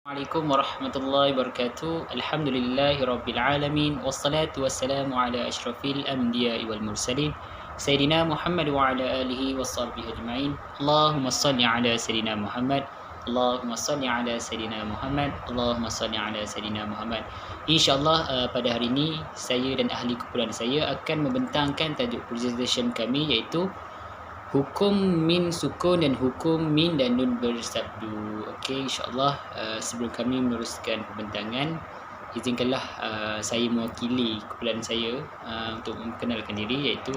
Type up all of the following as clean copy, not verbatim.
Assalamualaikum warahmatullahi wabarakatuh. Alhamdulillahi rabbil alamin wassalatu wassalamu ala asyrafil anbiya'i wal mursalin Sayyidina Muhammad wa ala alihi washabbihi ajma'in. Allahumma salli ala Sayyidina Muhammad. Allahumma salli ala Sayyidina Muhammad. Allahumma salli ala Sayyidina Muhammad. InsyaAllah pada hari ini saya dan ahli kumpulan saya akan membentangkan tajuk presentation kami, iaitu hukum min sukun dan hukum min dan nun bersabdu. Okey, insyaAllah sebelum kami meneruskan pembentangan, izinkanlah saya mewakili kumpulan saya untuk memperkenalkan diri, iaitu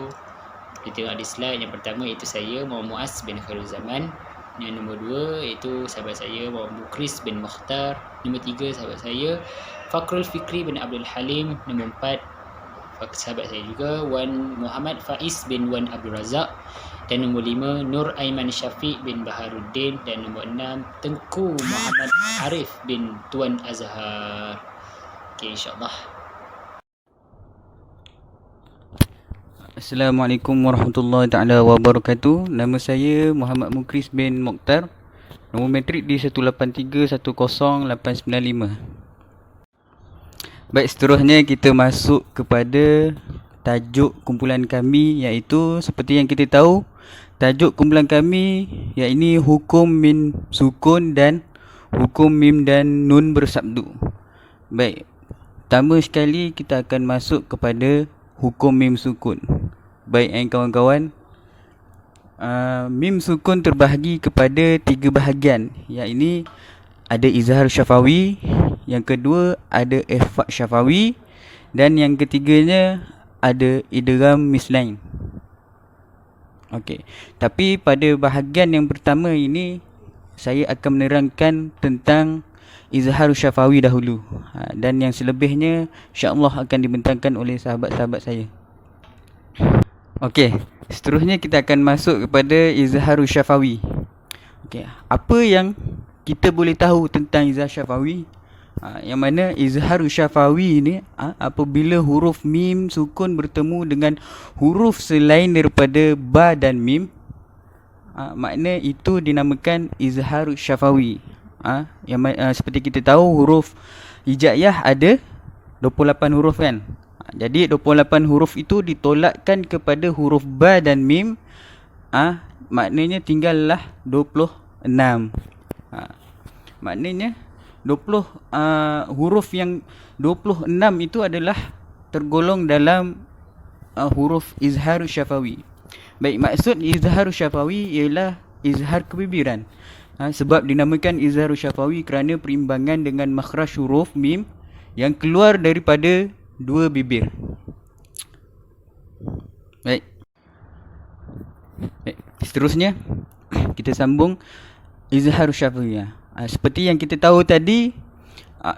kita tengok di slide yang pertama, iaitu saya Muhammad Muaz bin Khairul Zaman. Yang nombor 2 iaitu sahabat saya Muhammad Mukris bin Mukhtar. Nombor 3 sahabat saya Fakrul Fikri bin Abdul Halim. Nombor 4 sahabat saya juga Wan Muhammad Faiz bin Wan Abdul Razak. Dan nombor 5 Nur Aiman Syafiq bin Baharuddin. Dan nombor 6 Tengku Muhammad Arif bin Tuan Azhar. Okey, insyaAllah. Assalamualaikum warahmatullahi taala wabarakatuh. Nama saya Muhammad Mukris bin Mokhtar. Nombor matrik di 183108995. Baik, seterusnya kita masuk kepada tajuk kumpulan kami, iaitu seperti yang kita tahu, tajuk kumpulan kami iaitu hukum min sukun dan hukum mim dan nun bersabdu. Baik, pertama sekali kita akan masuk kepada hukum mim sukun. Baik kawan-kawan, mim sukun terbahagi kepada 3 bahagian, iaitu ada izhar syafawi, yang kedua ada ikhfa syafawi, dan yang ketiganya ada idgham mislain. Okey, tapi pada bahagian yang pertama ini saya akan menerangkan tentang izhar syafawi dahulu, dan yang selebihnya insya-Allah akan dibentangkan oleh sahabat-sahabat saya. Okey, seterusnya kita akan masuk kepada izhar syafawi. Okey, apa yang kita boleh tahu tentang izhar syafawi? Yang mana izhar syafawi ni apabila huruf mim sukun bertemu dengan huruf selain daripada ba dan mim, makna itu dinamakan izhar syafawi. Seperti kita tahu, huruf hijaiyah ada 28 huruf kan. Jadi 28 huruf itu ditolakkan kepada huruf ba dan mim, maknanya tinggallah 26. Maknanya 20 huruf yang 26 itu adalah tergolong dalam huruf izhar syafawi. Baik, maksud izhar syafawi ialah izhar kebibiran. Sebab dinamakan izhar syafawi kerana perimbangan dengan makhraj huruf mim yang keluar daripada 2 bibir. Baik, seterusnya kita sambung izhar syafawi. Seperti yang kita tahu tadi,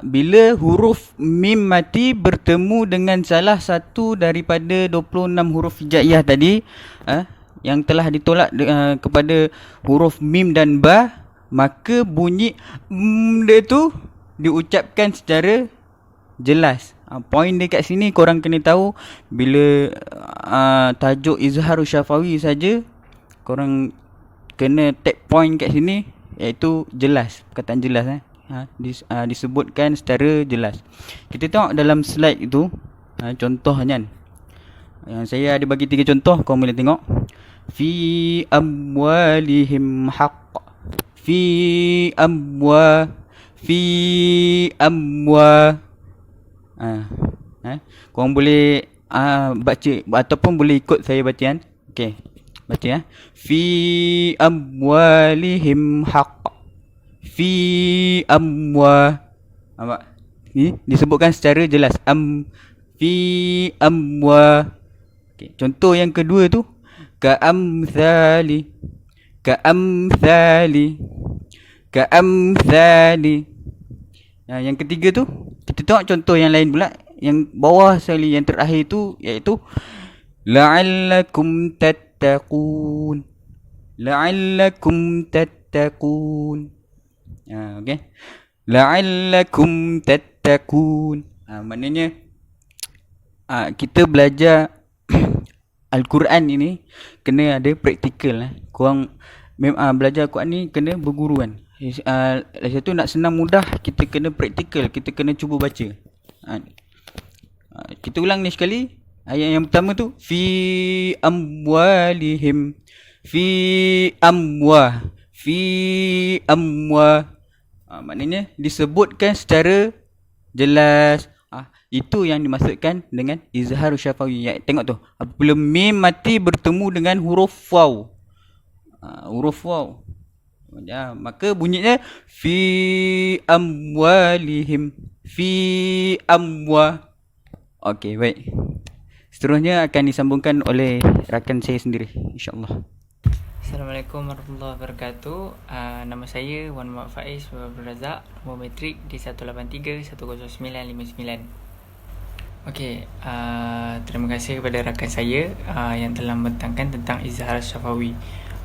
bila huruf mim mati bertemu dengan salah satu daripada 26 huruf hijaiyah tadi, yang telah ditolak kepada huruf mim dan ba, maka bunyi dia tu diucapkan secara jelas. Poin dekat sini korang kena tahu, bila tajuk izhar syafawi saja, korang kena tag point kat sini, iaitu jelas, perkataan jelas disebutkan secara jelas. Kita tengok dalam slide itu, contohnya yang saya ada bagi 3 contoh, kau boleh tengok. Fi amwalihim haqq, fi amwa. Korang boleh baca ataupun boleh ikut saya bacaan. Okey, baca fi amwalihim haqq, fi amwa. Nampak? Ni disebutkan secara jelas, fi amwa. Okey, contoh yang kedua tu ka'amthali. Yang ketiga tu, kita tengok contoh yang lain pula, yang bawah sekali, yang terakhir tu, iaitu la'allakum tattaqun. Okey, la'allakum tattaqun. Maknanya kita belajar Al-Quran ini kena ada praktikal. Korang belajar Al-Quran ni kena berguruan. Lagi satu nak senang mudah, kita kena praktikal, kita kena cuba baca. Kita ulang ni sekali. Ayat yang pertama tu, fi amwalihim, fi amwa. Maknanya disebutkan secara jelas. Itu yang dimaksudkan dengan izhar syafawi. Tengok tu, apabila mim mati bertemu dengan huruf waw. Huruf waw. Maka bunyinya fi amwalihim, fi amwa. Okey, baik. Seterusnya akan disambungkan oleh rakan saya sendiri, insya-Allah. Assalamualaikum warahmatullahi wabarakatuh. Nama saya Wan Muhammad Faiz Abdul Razak, nombor matrik di 183-10959. Okey, terima kasih kepada rakan saya yang telah membentangkan tentang izhar syafawi.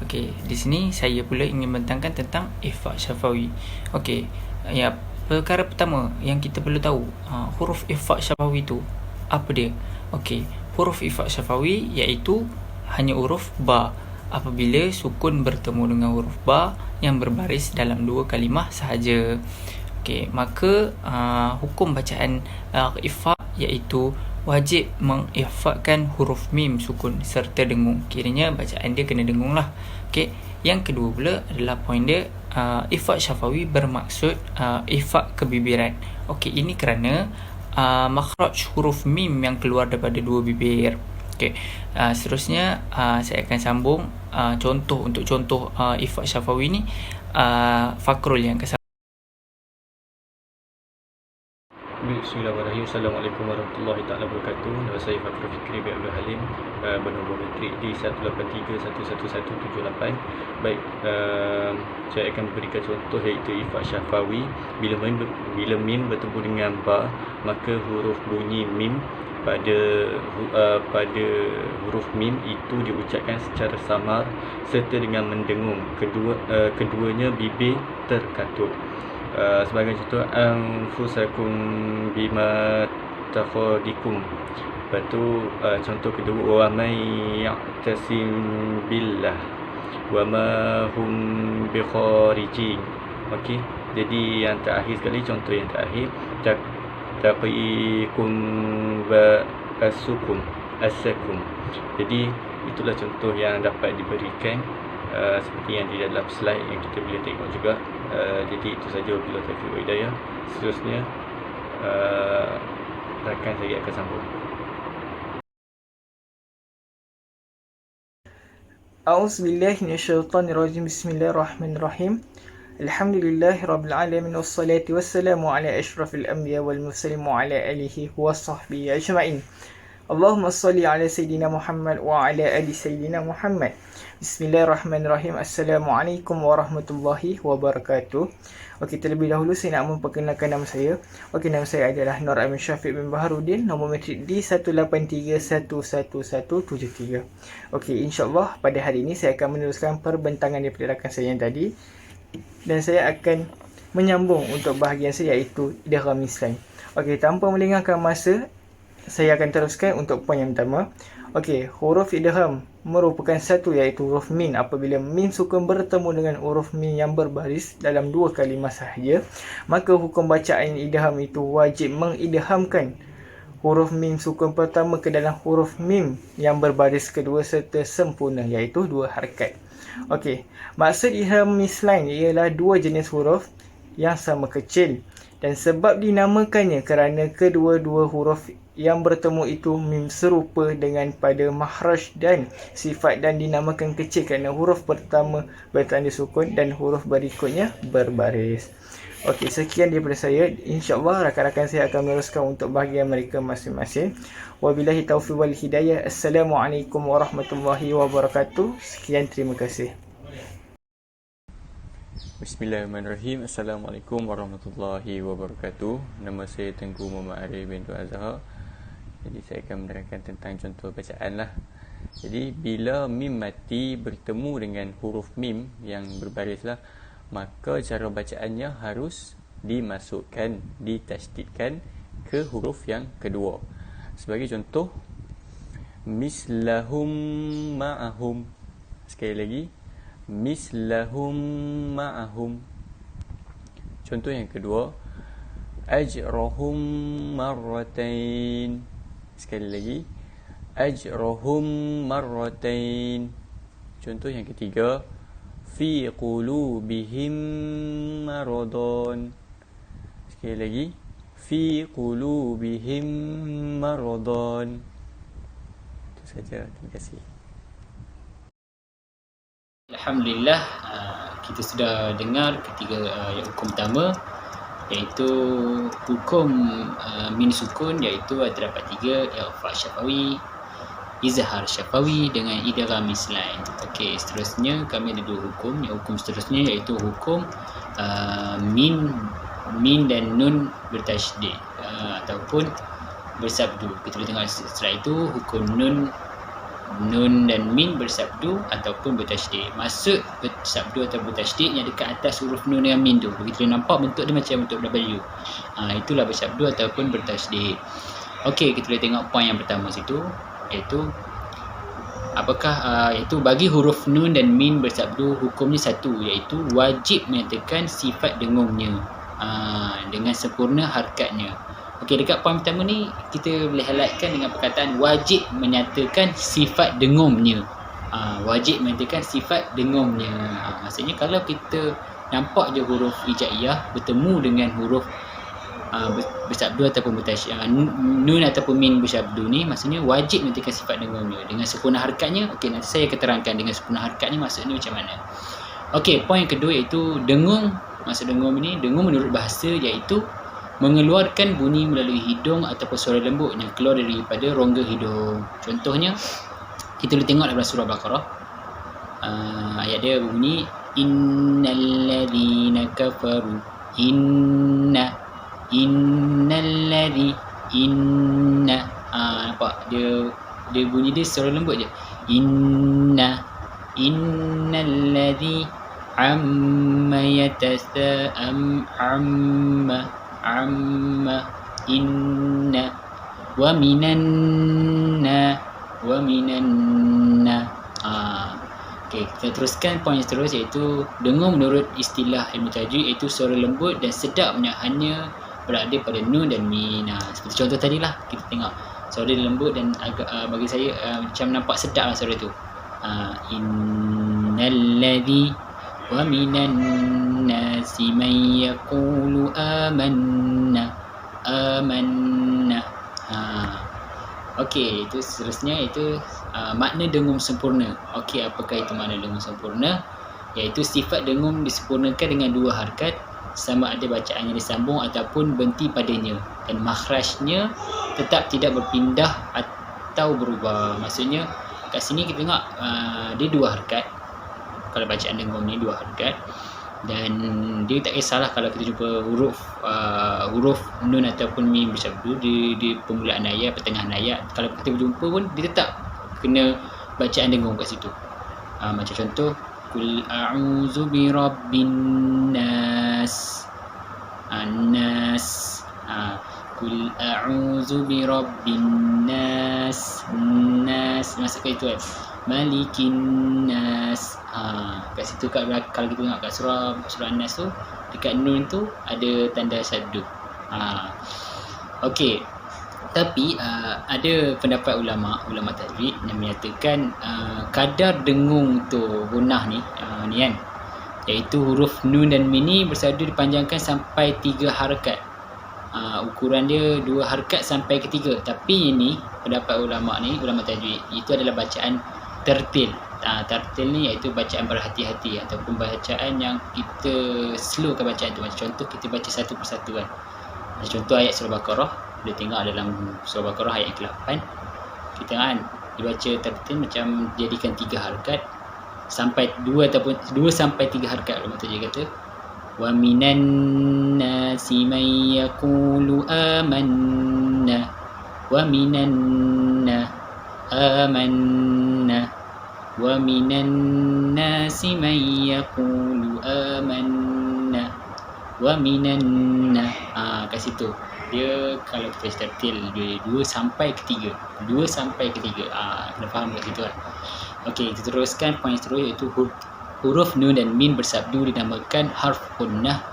Okey, di sini saya pula ingin membentangkan tentang ikhfa syafawi. Okey, ya, perkara pertama yang kita perlu tahu, huruf ikhfa syafawi itu apa dia? Okey, huruf ikhfa syafawi iaitu hanya huruf ba apabila sukun bertemu dengan huruf ba yang berbaris dalam dua kalimah sahaja. Okey, maka hukum bacaan ikhfa iaitu wajib mengikhfakan huruf mim sukun serta dengung. Kiranya bacaan dia kena dengung lah. Okey, yang kedua pula adalah poin dia, ikhfa syafawi bermaksud ikhfa kebibiran. Okey, ini kerana makhraj huruf mim yang keluar daripada dua bibir. Okey, seterusnya saya akan sambung contoh ikhfa syafawi ni, Fakrul yang ke. Bismillahirrahmanirrahim. Assalamualaikum warahmatullahi taala wabarakatuh. Nama saya Fakrul Fikri bin Abdul Halim, bernombor matrik di 183-11178. Baik, saya akan memberikan contoh iaitu ikhfa syafawi. Bila mim bertemu dengan ba, maka huruf bunyi mim pada huruf mim itu diucapkan secara samar serta dengan mendengung. Keduanya bibir terkatut. Sebagai contoh, anfusakum bima takhadikum. Lepas tu contoh kedua, wa may ya'tasim billah wa ma hum bikharijin. Okey, jadi yang terakhir sekali, contoh yang terakhir, taqikum wa asakum. Jadi itulah contoh yang dapat diberikan seperti yang di dalam slide yang kita boleh tengok juga. Jadi itu saja, wabillahi taufiq wa hidayah. Seterusnya rakan saya akan sambung. A'udzubillahi minasyaitonirrajim. Bismillahirrahmanirrahim. Alhamdulillahirabbil alamin wassalatu wassalamu ala asyrafil anbiya wal mursalin wa ala alihi wa sahbihi ajma'in. Allahumma salli ala Sayyidina Muhammad wa ala ali Sayyidina Muhammad. Bismillahirrahmanirrahim. Assalamualaikum warahmatullahi wabarakatuh. Okey, terlebih dahulu saya nak memperkenalkan nama saya. Okey, nama saya adalah Nur Amin Syafiq bin Baharudin, nombor matrik di 183-11173. Okey, insyaAllah pada hari ini saya akan meneruskan perbentangan daripada rakan saya yang tadi. Dan saya akan menyambung untuk bahagian saya iaitu idgham mislan. Okey, tanpa melengahkan masa, saya akan teruskan untuk poin yang pertama. Okey, huruf idgham merupakan satu iaitu huruf min. Apabila min sukun bertemu dengan huruf min yang berbaris dalam dua kalimah sahaja, maka hukum bacaan idgham itu wajib mengidghamkan huruf mim sukun pertama ke dalam huruf mim yang berbaris kedua serta sempurna iaitu dua harakat. Okey, maksud idgham mislan ialah dua jenis huruf yang sama kecil, dan sebab dinamakannya kerana kedua-dua huruf yang bertemu itu mim serupa dengan pada makhraj dan sifat, dan dinamakan kecil kerana huruf pertama bertanda sukun dan huruf berikutnya berbaris. Okey, sekian daripada saya. InsyaAllah rakan-rakan saya akan meneruskan untuk bahagian mereka masing-masing. Wabillahi taufiq wal hidayah. Assalamualaikum warahmatullahi wabarakatuh. Sekian, terima kasih. Bismillahirrahmanirrahim. Assalamualaikum warahmatullahi wabarakatuh. Nama saya Tengku Muhammad Arif bin Azhar. Jadi saya akan menerangkan tentang contoh bacaan lah. Jadi bila mim mati bertemu dengan huruf mim yang berbaris lah, maka cara bacaannya harus dimasukkan, ditasydidkan ke huruf yang kedua. Sebagai contoh, mislahum ma'ahum. Sekali lagi, mislahum ma'ahum. Contoh yang kedua, ajrahum marratain. Sekali lagi, ajrahum marratain. Contoh yang ketiga, fi qulubihim maradun. Sekali lagi, fi qulubihim maradun. Itu saja. Terima kasih. Alhamdulillah, kita sudah dengar ketiga hukum pertama, iaitu hukum min sukun, iaitu terdapat 3, ikhfa syafawi, izhar syafawi dengan idgham mislain. Okey, seterusnya kami ada 2 hukum. Hukum seterusnya iaitu hukum min dan nun bertasydid ataupun bersabdu. Kita boleh tengok setelah itu hukum nun dan min bersabdu ataupun bertasydid. Maksud bersabdu atau bertasydid yang dekat atas huruf nun dengan min tu. Kita boleh nampak bentuk dia macam bentuk W. Itulah bersabdu ataupun bertasydid. Okey, kita boleh tengok poin yang pertama situ, iaitu apakah iaitu bagi huruf nun dan min bersabdu hukumnya satu, iaitu wajib menyatakan sifat dengungnya dengan sempurna harkatnya. Okey, dekat poin pertama ni kita boleh highlightkan dengan perkataan wajib menyatakan sifat dengungnya. Wajib menyatakan sifat dengungnya. Maksudnya kalau kita nampak je huruf hijaiyah bertemu dengan huruf bersabdu ataupun nun ataupun min bersabdu ni, maksudnya wajib menyatakan sifat dengungnya dengan sempurna harkatnya. Okey, nanti saya akan terangkan dengan sempurna harkatnya maksudnya macam mana. Okey, poin yang kedua iaitu dengung. Maksud dengung ini, dengung menurut bahasa iaitu mengeluarkan bunyi melalui hidung ataupun suara lembut yang keluar daripada rongga hidung. Contohnya, kita boleh tengok dalam surah Baqarah. Ayat dia bunyi innalladzina kafaru innalladzi nampak dia bunyi dia suara lembut je. Innalladzi amma yatasa'am amma inna wa minanna. Okey, kita teruskan poin seterusnya, iaitu dengung menurut istilah ilmu tajwid iaitu suara lembut dan sedapnya hanya berada pada nun dan min. Seperti contoh tadilah, kita tengok suara lembut dan agak bagi saya macam nampak sedap lah suara tu. Innalladzi wa minan nasi man yaqulu amanna. Okey, itu seterusnya itu makna dengung sempurna. Okey, apakah itu makna dengung sempurna? Iaitu sifat dengung disempurnakan dengan 2 harkat, sama ada bacaan yang disambung ataupun berhenti padanya, dan makhrajnya tetap tidak berpindah atau berubah. Maksudnya kat sini kita tengok dia 2 harkat. Kalau bacaan dengung ni 2 harkat, dan dia tak kisahlah kalau kita jumpa huruf nun ataupun mim bersabdu di permulaan ayat, pertengahan ayat. Kalau kita berjumpa pun dia tetap kena bacaan dengung kat situ. Macam contoh, Qul a'udzu birabbin nas. Qul a'udzu birabbin nas. Masuk ke itu kan. Malikin nas. Kat situ kalau kita tengok kat surah An-Nas tu, dekat nun tu ada tanda syaddu. Okey. Tapi ada pendapat ulama tajwid yang menyatakan kadar dengung tu gunah ni kan, iaitu huruf nun dan min ni bersabdu dipanjangkan sampai 3 harakat. Ukuran dia 2 harakat sampai ke 3. Tapi ini pendapat ulama tajwid, itu adalah bacaan tertil. Tertil ni iaitu bacaan berhati-hati ataupun bacaan yang kita slowkan bacaan tu. Macam contoh kita baca satu persatu kan. Macam contoh ayat surah Baqarah, boleh tengok dalam surah Baqarah ayat ke-8. Kita kan dibaca tertil macam jadikan 3 harakat sampai 2 ataupun 2 sampai 3 harakat. Ulama tajwid kata wa minan nasi man yaqulu amanna wa minanna amanna wa minan nasi man yaqulu amanna wa minanna. Kat situ dia kalau kita tertil dia 2 sampai ke 3. 2 sampai ke 3. Kena faham kat situ kan. Okey, kita teruskan poin seterusnya, iaitu huruf nun dan min bersabdu dinamakan harf gunnah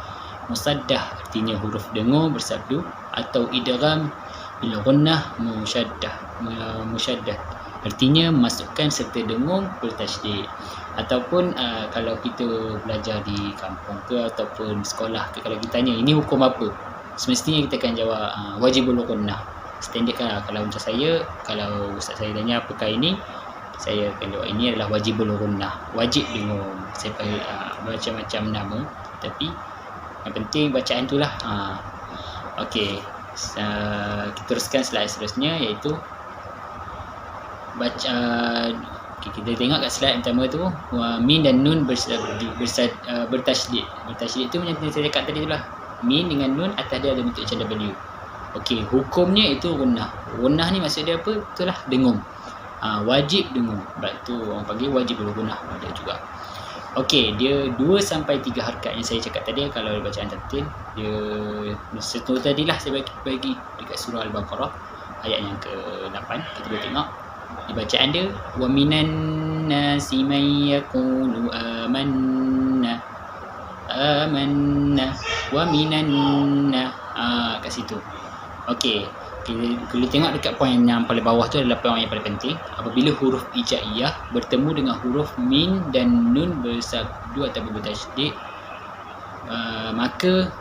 musaddah artinya huruf dengung bersabdu, atau idgham bil gunnah musyaddah artinya masukkan serta dengung bertasydid. Ataupun kalau kita belajar di kampung ke ataupun sekolah ke, kalau kita tanya ini hukum apa, semestinya kita akan jawab wajibul gunnah. Standard kan. Kalau macam saya, kalau ustaz saya tanya apakah ini, saya akan jawab ini adalah wajibul gunnah, wajib dengung. Saya panggil macam-macam nama, tapi yang penting bacaan tu lah. Okey, kita teruskan slide seterusnya, iaitu baca. Kita tengok kat slide pertama tu, min dan nun bertasydid. Bertasydid tu macam saya cakap tadi tu lah, min dengan nun atas dia ada bentuk macam W. Okey, hukumnya itu gunnah. Gunnah ni maksud dia apa? Itulah dengung. Wajib dengung. Sebab tu orang panggil wajib gunnah ada juga. Okey, dia 2 sampai 3 harakat yang saya cakap tadi. Kalau bacaan tartil, dia seterusnya tadilah saya bagi dekat surah Al-Baqarah ayat yang ke-8. Kita boleh tengok di bacaan dia, wa minan nasi man yaqulu amanna wa minan kat situ. Okey, kita boleh tengok dekat poin yang paling bawah tu adalah poin yang paling penting. Apabila huruf hijaiyah bertemu dengan huruf min dan nun bersabdu atau bertasydid, maka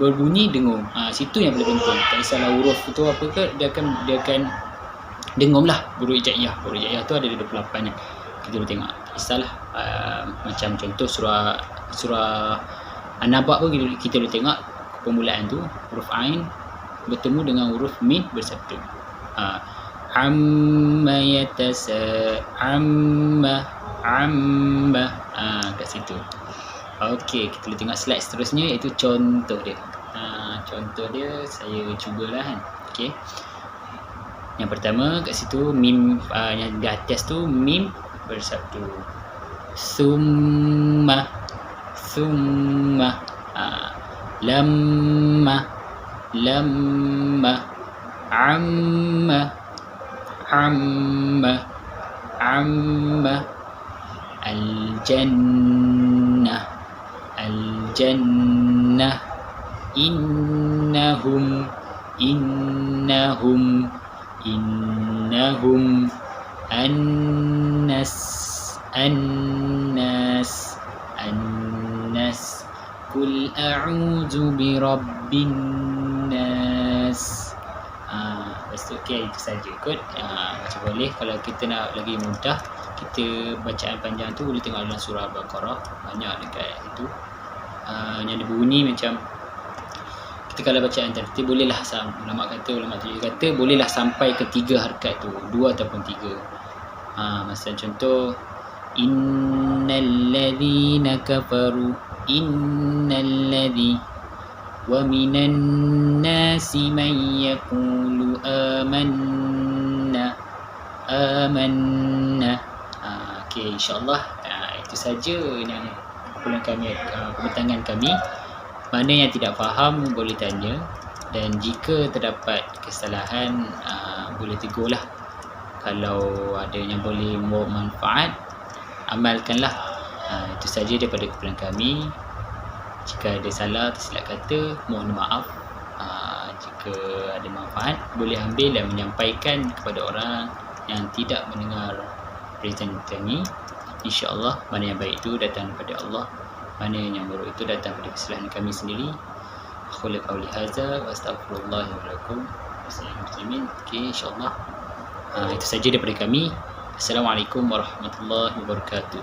berbunyi dengung. Situ yang paling penting. Tak kisahlah huruf itu apa ke, dia akan dengung lah. Huruf hijaiyah tu ada 28 yang kita boleh tengok. Tak kisahlah macam contoh surah An-Naba pun kita boleh tengok permulaan tu, huruf ain bertemu dengan huruf min bersabdu. Amma kat situ. Okey, kita boleh tengok slide seterusnya, iaitu contoh dia. Contoh dia saya cubalah kan. Okey, yang pertama kat situ mim, yang di atas tu mim bersabdu. Summa lamma amma al-jannah innahum annas Qul a'udzu birabbin nas. Okey, itu saja kot. Macam boleh kalau kita nak lagi mudah, kita bacaan panjang tu boleh tengok dalam surah Al-Baqarah, banyak dekat itu. Yang dia bunyi macam, kita kalau bacaan tertib bolehlah ulama tajwid kata bolehlah sampai ke 3 harakat tu, 2 ataupun 3. Macam contoh innalladzina kafaru innalladzi wa minan nasi man yaqulu amanna. Okey, insya-Allah itu saja yang pembentangan kami. Mana yang tidak faham boleh tanya, dan jika terdapat kesalahan boleh tegurlah. Kalau ada yang boleh membawa manfaat, amalkanlah. Itu saja daripada kepada kami. Jika ada salah atau silap kata, mohon maaf. Jika ada manfaat, boleh ambil dan menyampaikan kepada orang yang tidak mendengar presentasi kami. InsyaAllah mana yang baik itu datang daripada Allah, mana yang buruk itu datang daripada kesalahan kami sendiri. Aqulu qawli hadza wa astaghfirullah wa lakum muslimin. Okey, insyaAllah itu saja daripada kami. Assalamualaikum warahmatullahi wabarakatuh.